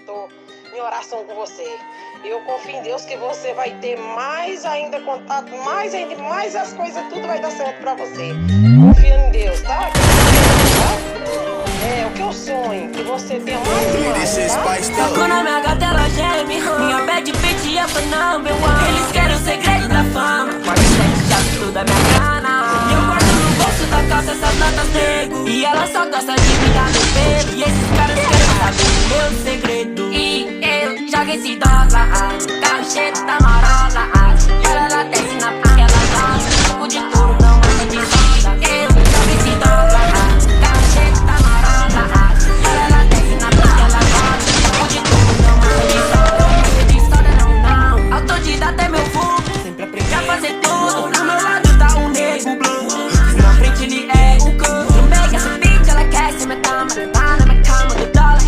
tô em oração com você. Eu confio em Deus que você vai ter mais ainda contato, mais as coisas, tudo vai dar certo pra você. Confiando em Deus, tá? É o que eu sonho, que você tenha mais e mais, tá? Tocou na minha gata, ela geme. Minha bad bitch é for number one. Eles querem o segredo da fama. Guarda sete chaves, toda a minha grana. E eu guardo no bolso da calça essas notas nego. E ela só gosta de me dar no pelo. E esses caras querem saber o meu segredo. E eu jogo esse dólar, carro cheio da marola. E ela desce na placa, ela gosta. Jogo de couro, não manda de roda. Eu jogo esse dólar, carro cheio da marola. E ela desce na placa, ela gosta. Jogo de couro, não manda de roda. Não manda de história, não, não. Autodidata é meu fogo, sempre aprendi a fazer tudo. Do meu lado tá um nego blue. Na frente ele é o cão. Não pega essa bitch, ela quer ser minha cama. Tá na minha cama do dólar.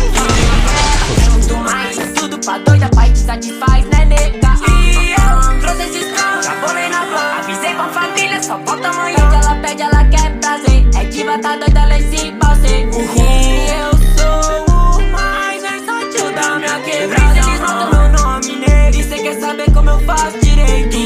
Ela quer muito mais, é tudo pra doida, pai te satisfaz, né, nega? E eu trouxe esses cão, já bolei na van. Avisei pra família, só volta amanhã. Ela pede, ela quer prazer. É diva, tá doida, ela é esse pauser. E eu sou o mais versátil da minha quebrada. Eles notam meu nome nele. E cê quer saber como eu faço direito?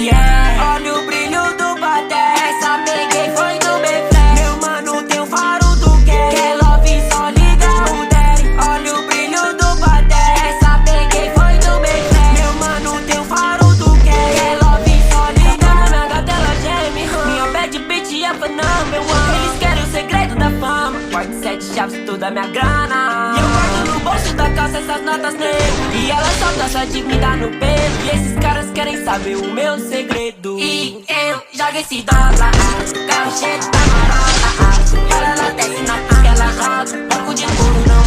Olha o brilho do baté. Essa peguei foi do Befé. Meu mano tem o faro do que? Quer love, só liga o daddy. Olha o brilho do baté. Essa peguei foi do Befé. Meu mano tem o faro do que? Quer love, só liga. Na minha gata ela geme. Minha bad bitch é for number one. Eles querem o segredo da fama. Guardo sete chaves, toda a minha grana. E eu guardo no bolso da calça essas notas negras. E ela só gosta de me dar no pelo. E esses caras querem saber o meu segredo. E eu jogo esse dólar, carro cheio da marola. E ela desce na placa, ela roda. Banco de couro, não